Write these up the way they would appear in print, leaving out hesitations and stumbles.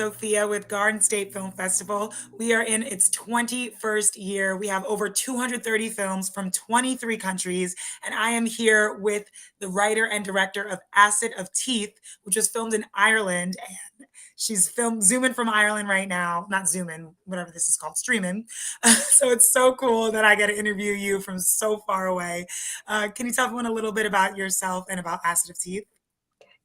Sophia with Garden State Film Festival. We are in its 21st year. We have over 230 films from 23 countries, and I am here with the writer and director of Acid of Teeth, which was filmed in Ireland. And she's filmed zooming from Ireland right now, not zooming, whatever this is called, streaming. So it's so cool that I get to interview you from so far away. Can you tell everyone a little bit about yourself and about Acid of Teeth?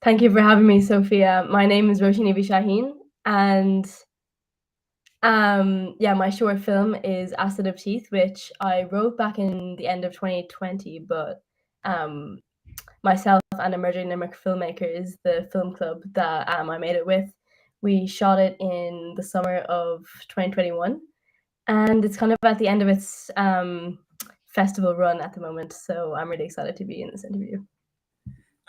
Thank you for having me, Sophia. My name is Roshni Shaheen, and my short film is Acid of Teeth, which I wrote back in the end of 2020, but myself and Emerging Limerick Filmmaker, the film club that I made it with, we shot it in the summer of 2021, and it's kind of at the end of its festival run at the moment, so I'm really excited to be in this interview.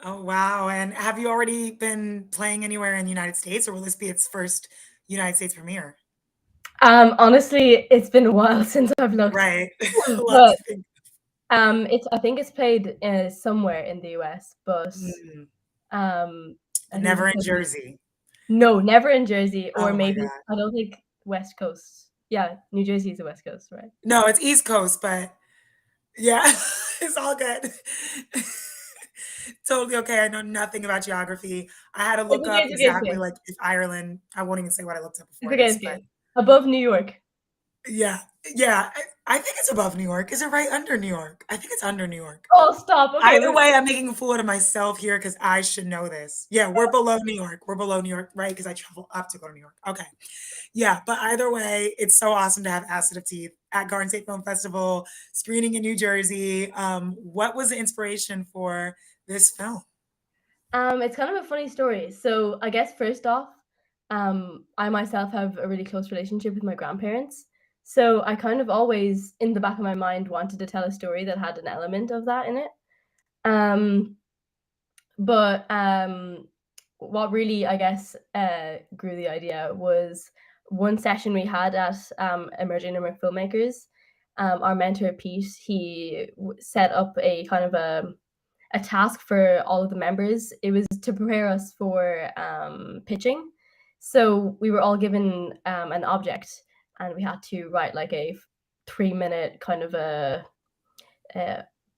Oh, wow. And have you already been playing anywhere in the United States, or will this be its first United States premiere? Honestly, it's been a while since I've looked, Right. A lot but to think. I think it's played somewhere in the US, but Mm, I but think never it's in maybe Jersey. no, never in Jersey, or Oh my maybe God. I don't think West Coast. Yeah, New Jersey is the West Coast, right? No, it's East Coast, but yeah, it's all good. Totally okay. I know nothing about geography. I had to It's look okay, up it's okay, it's exactly okay. like if Ireland, I won't even say what I looked up It's before okay, this, it's but okay. Above New York. yeah, yeah. I think it's above New York. Is it right under New York? I think it's under New York. Oh, stop. Okay, Either way, I'm making a fool out of myself here because I should know this. Yeah, we're below New York. We're below New York, right? Because I travel up to go to New York. Okay. Yeah, but either way, it's so awesome to have Acid of Teeth at Garden State Film Festival, screening in New Jersey. What was the inspiration for this film? It's kind of a funny story. So I guess first off, I myself have a really close relationship with my grandparents. So I kind of always, in the back of my mind, wanted to tell a story that had an element of that in it. Um, but what really, I guess, grew the idea was one session we had at Emerging Limerick Filmmakers. Our mentor Pete, he set up a kind of a task for all of the members. It was to prepare us for pitching. So we were all given an object, and we had to write like a 3 minute kind of a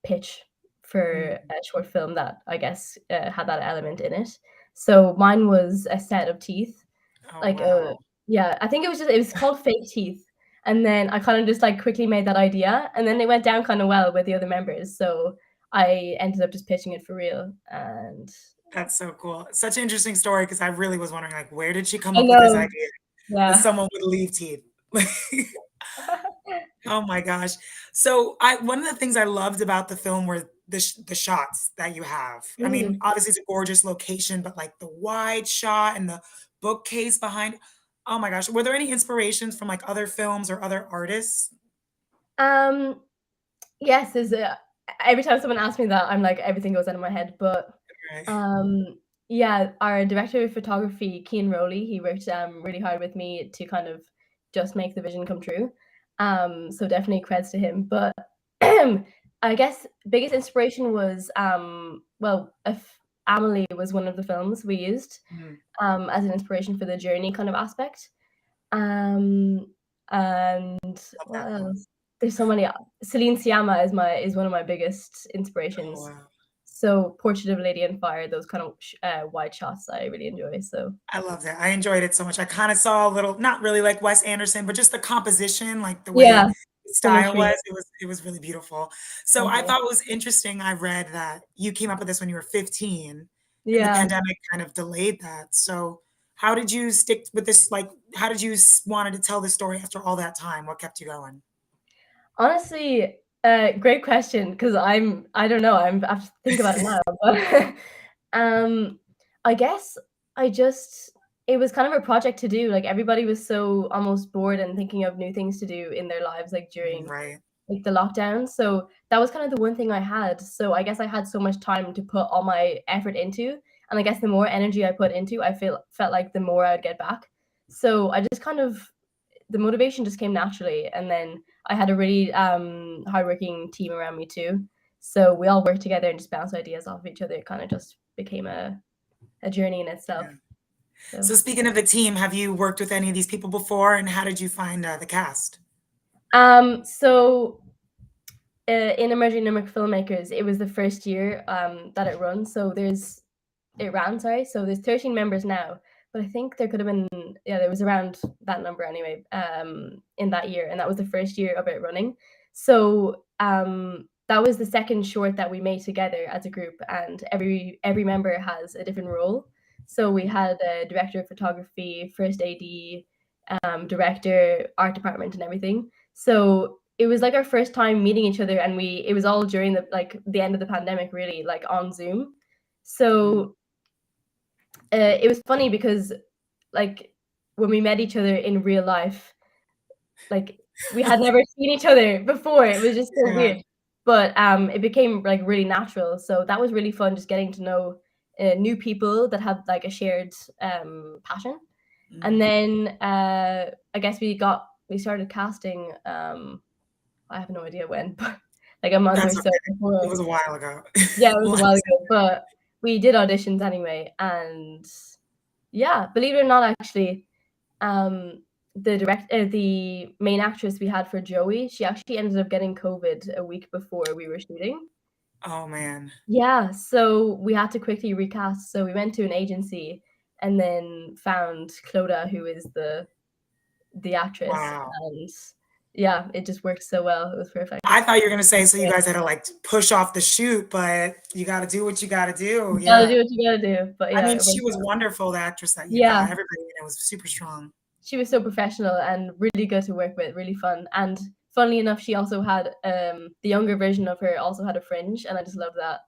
pitch for Mm. a short film that I guess had that element in it. So mine was a set of teeth, Oh, like wow. yeah, I think it was called fake teeth. And then I kind of just like quickly made that idea, and then it went down kind of well with the other members. So I ended up just pitching it for real, and That's so cool. Such an interesting story because I really was wondering, like, where did she come I up with this know, idea that yeah. someone would leave teeth? Oh my gosh. So I one of the things I loved about the film were the shots that you have. I mean, Mm. obviously it's a gorgeous location, but like the wide shot and the bookcase behind. Oh my gosh. Were there any inspirations from like other films or other artists? Um, yes, there's a every time someone asks me that, I'm like everything goes out of my head. But Right. um, yeah, our director of photography, Cian Rowley, he worked really hard with me to kind of just make the vision come true. So definitely creds to him. But I guess biggest inspiration was well, if Amelie was one of the films we used Mm, as an inspiration for the journey kind of aspect. Um, and love what that film. else? There's so many. Celine Sciamma is one of my biggest Oh inspirations. wow. So Portrait of a Lady on Fire, those kind of wide shots I really enjoy. So I love that. I enjoyed it so much. I kind of saw a little, not really like Wes Anderson, but just the composition, like the way yeah, the style symmetry. was, it was really beautiful. So Thank I you. thought it was interesting. I read that you came up with this when you were 15 and the Yeah. pandemic kind of delayed that. So how did you stick with this? Like, how did you wanted to tell the story after all that time? What kept you going? Honestly, great question because I don't know. I have to think about it now. But um, I guess I just it was kind of a project to do. Like everybody was so almost bored and thinking of new things to do in their lives, like Mm, during right. like the lockdown. So that was kind of the one thing I had. So I guess I had so much time to put all my effort into, and I guess the more energy I put into, I felt like the more I'd get back. So I just kind of the motivation just came naturally, and then I had a really hardworking team around me too. So we all worked together and just bounced ideas off of each other. It kind of just became a journey in itself. Yeah. So So, speaking of the team, have you worked with any of these people before, and how did you find the cast? so in Emerging Limerick Filmmakers, it was the first year that it ran, sorry. So there's 13 members now, but I think there could have been, yeah, there was around that number anyway, in that year, and that was the first year of it running. So that was the second short that we made together as a group, and every member has a different role. So we had a director of photography, first AD, director, art department, and everything. So it was like our first time meeting each other, and it was all during the end of the pandemic, really, like on Zoom. Mm. So it was funny because like when we met each other in real life, like we had never seen each other before. It was just so Yeah. weird. But it became like really natural. So that was really fun, just getting to know new people that have like a shared passion. And Mhm. then I guess we started casting. I have no idea when, but like a month or That's so okay. It before. was a while ago. Yeah, it was a Well, while ago, but we did auditions anyway. And yeah, believe it or not, actually, um, the main actress we had for Joey, she actually ended up getting COVID a week before we were shooting. oh man. Yeah, so we had to quickly recast. So we went to an agency and then found Clodagh, who is the actress, Wow. and yeah, it just worked so well. It was perfect. I thought you were gonna say so you guys had to like push off the shoot, but you got to do what you got to do. You gotta Yeah. do what you gotta do, but I yeah, mean, it she worked was out. wonderful, the actress that you got. Yeah, Everybody in it was super strong. she was so professional and really good to work with, really fun. And funnily enough, she also had the younger version of her also had a fringe, and I just love that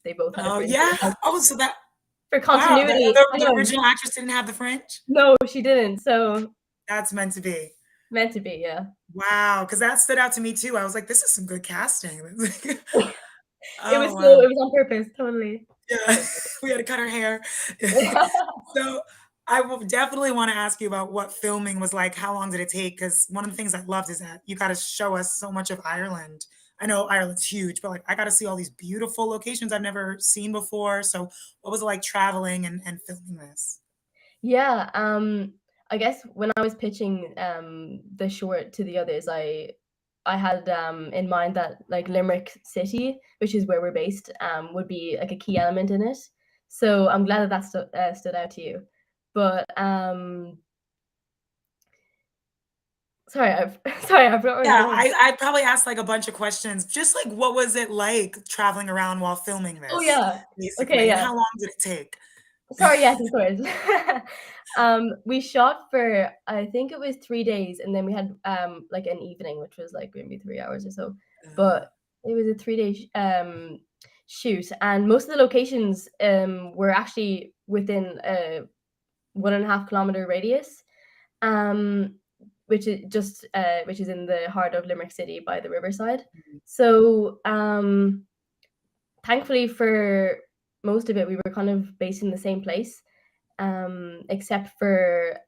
they both had a Oh fringe. yeah. Like, Oh, so that for wow. continuity, I The know. original actress didn't have the French. No, she didn't. So That's meant to be. meant to be, yeah. Wow, because that stood out to me too. I was like, this is some good casting. Oh It wow. was on purpose, totally. Yeah, we had to cut her hair. So, I will definitely wanna ask you about what filming was like. How long did it take? Because one of the things I loved is that you gotta show us so much of Ireland. I know Ireland's huge, but, like, I gotta see all these beautiful locations I've never seen before. So, what was it like traveling and filming this? Yeah, I guess when I was pitching the short to the others, I had in mind that like Limerick City, which is where we're based, would be like a key element in it. So I'm glad that stood out to you. But sorry, I've sorry, I forgot where I was Yeah, going. I probably asked, like, a bunch of questions, just like, what was it like traveling around while filming Oh this, yeah. Okay, basically, and yeah. how long did it take? Sorry, yes, of course. We shot for I think it was 3 days, and then we had, like, an evening, which was, like, maybe 3 hours or so, Uh, but it was a 3-day shoot, and most of the locations, were actually within a 1.5 kilometer radius, um, which is in the heart of Limerick City by the riverside. So, thankfully for most of it, we were kind of based in the same place, except for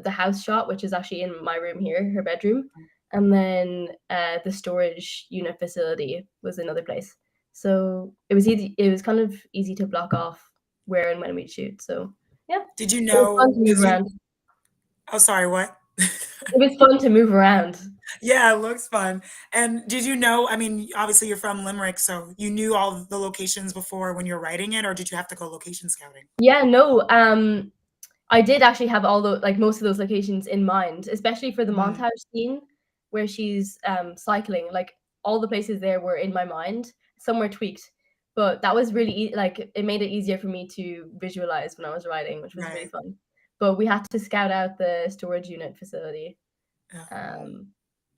the house shot, which is actually in my room here, her bedroom, and then the storage unit facility was another place. So it was easy. It was kind of easy to block off where and when we'd shoot. So yeah, did you it was fun know? to move Because you around. oh, sorry, what? It was fun to move around. Yeah, it looks fun. And did you know, I mean, obviously you're from Limerick, so you knew all the locations before when you're writing it, or did you have to go location scouting? Yeah, no, I did actually have all the like most of those locations in mind, especially for the Mm, montage scene where she's cycling. Like all the places there were in my mind. Some were tweaked, but that was really like it made it easier for me to visualize when I was writing, which was really right. fun. But we had to scout out the storage unit facility. Oh, Um,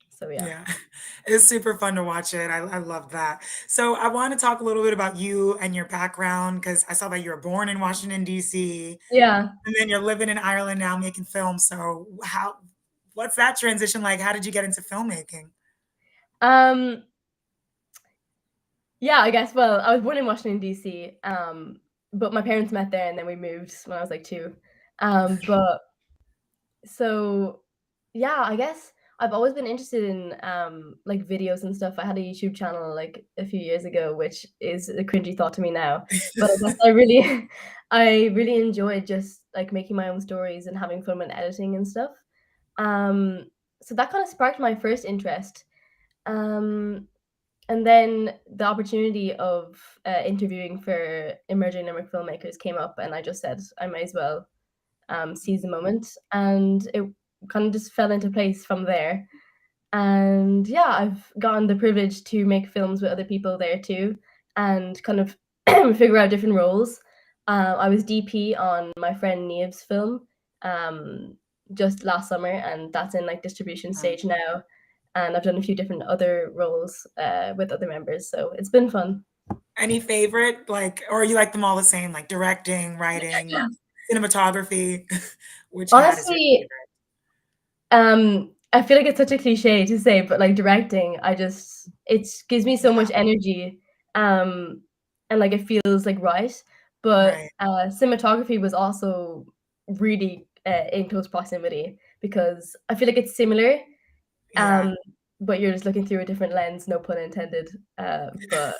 so yeah, yeah. It's super fun to watch it. I love that. So I want to talk a little bit about you and your background because I saw that you were born in Washington, D.C., yeah. and then you're living in Ireland now making films. So what's that transition like? How did you get into filmmaking? Um, yeah, I guess. Well, I was born in Washington D.C. But my parents met there, and then we moved when I was like 2. But so, yeah, I guess I've always been interested in like videos and stuff. I had a YouTube channel like a few years ago, which is a cringy thought to me now. But I guess I really I really enjoyed just like making my own stories and having fun with editing and stuff. Um, so that kind of sparked my first interest. Um, and then the opportunity of interviewing for emerging Limerick filmmakers came up, and I just said I might as well seize the moment, and it kind of just fell into place from there. And yeah, I've gotten the privilege to make films with other people there too, and kind of figure out different roles. I was DP on my friend Niamh's film just last summer, and that's in like distribution stage now. And I've done a few different other roles with other members, so it's been fun. Any favorite, like, or you like them all the same, like directing, writing, cinematography? Which hat is your Honestly, favorite? I feel like it's such a cliche to say, but like directing, it gives me so Yeah, much energy, um, and like it feels like right. But right. cinematography was also really in close proximity because I feel like it's similar, Yeah. um, but you're just looking through a different lens, no pun intended. But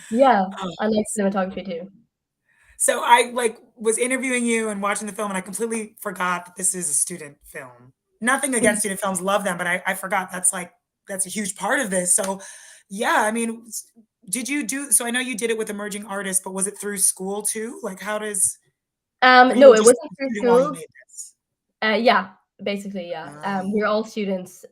yeah, Oh, I like so cinematography too. so I like was interviewing you and watching the film, and I completely forgot that this is a student film. Nothing against student films, love them, but I forgot that's a huge part of this. So, yeah, I mean, did you do? So I know you did it with emerging artists, but was it through school too? Like, how does? Or you No, were it just wasn't a through student while you school. made this? Yeah, basically, yeah. Oh, We're all students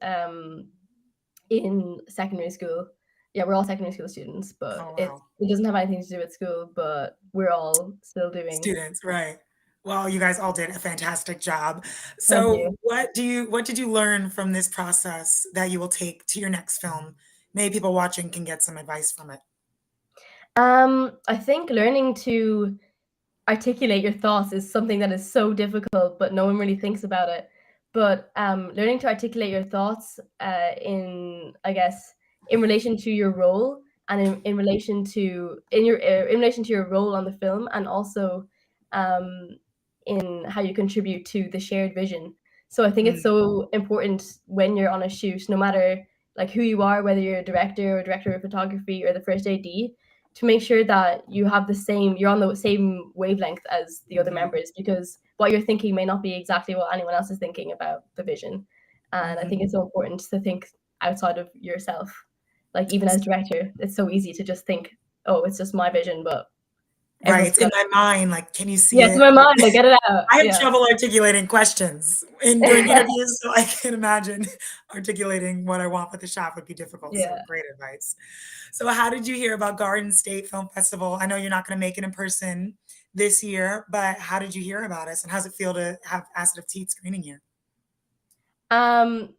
in secondary school. Yeah, we're all secondary school students, but oh wow. it doesn't have anything to do with school, but we're all still doing. Students, right. Well, you guys all did a fantastic job. Thank So, you. what did you learn from this process that you will take to your next film? Maybe people watching can get some advice from it. I think learning to articulate your thoughts is something that is so difficult, but no one really thinks about it. But learning to articulate your thoughts in, I guess, in relation to your role and in relation to in relation to your role on the film, and also um, in how you contribute to the shared vision. So I think it's Mm, so important when you're on a shoot, no matter like who you are, whether you're a director or director of photography or the first AD, to make sure that you're on the same wavelength as the other mhm, members, because what you're thinking may not be exactly what anyone else is thinking about the vision. And I mhm. think it's so important to think outside of yourself. Like even as director, it's so easy to just think, oh, it's just my vision, but Right, everyone's it's in got, my mind, like, can you see yeah, it's in it? my mind, like get it out. I have Yeah. trouble articulating questions in during interviews, so I can imagine articulating what I want with the shot would be difficult, so Yeah. great advice. So how did you hear about Garden State Film Festival? I know you're not gonna make it in person this year, but how did you hear about us, and how's it feel to have Acid of Teat screening here? Um,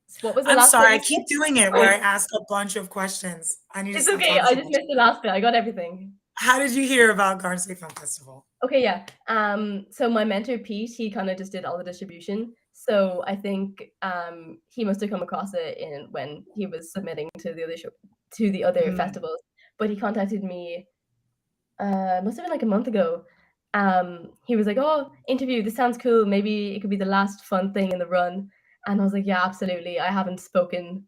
so what was the I'm last bit sorry, I you keep said? doing it where I Sorry. ask a bunch of questions. I need to It's stop okay. talking I so just much. missed the last bit. I got everything. How did you hear about Garden State Film Festival? Okay, yeah. So my mentor Pete, he kind of just did all the distribution. So I think he must have come across it in when he was submitting to the other to the other Mm. festivals. But he contacted me must have been like a month ago. He was like, "Oh, interview. This sounds cool. Maybe it could be the last fun thing in the run." And I was like, "Yeah, absolutely. I haven't spoken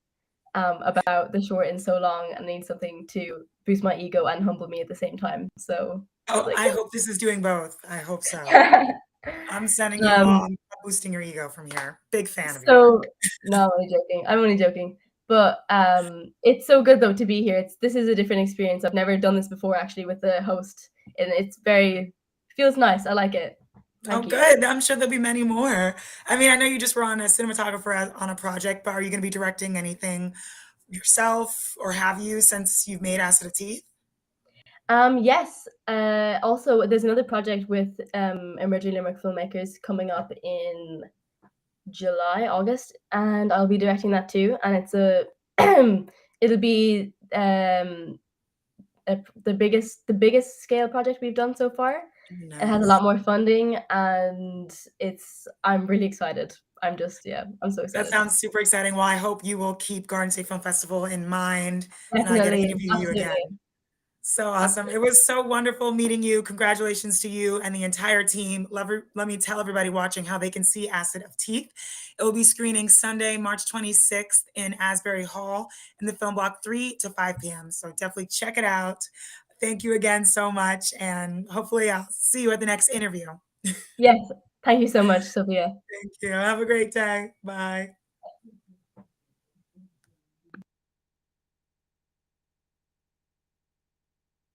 about the short in so long, and I need something to boost my ego and humble me at the same time." So I was Oh, like, I hope this is doing both. I hope so. "Yeah." I'm sending you um, all I'm boosting your ego from here. Big fan of your work. So no, I'm only joking. I'm only joking. But it's so good though to be here. This is a different experience. I've never done this before actually with the host, and it's very feels nice. I like it. Oh, Thank you. good. I'm sure there'll be many more. I mean, I know you just were on a cinematographer on a project, but are you going to be directing anything yourself, or have you since you've made Acid of Teeth? Yes. Also, there's another project with emerging Limerick filmmakers coming up in July, August, and I'll be directing that too. And it's a it'll be the biggest scale project we've done so far. It has a Nice. lot more funding, and I'm really excited. I'm so That excited. sounds super exciting. Well, I hope you will keep Garden State Film Festival in mind and I get to Definitely, interview you absolutely. again. So awesome. It was so wonderful meeting you. Congratulations to you and the entire team. Let me tell everybody watching how they can see Acid of Teeth. It will be screening Sunday, March 26th in Asbury Hall in the film block 3 to 5 p.m. So definitely check it out. Thank you again so much. And hopefully I'll see you at the next interview. Yes, thank you so much, Sophia. Thank you. Have a great day. Bye.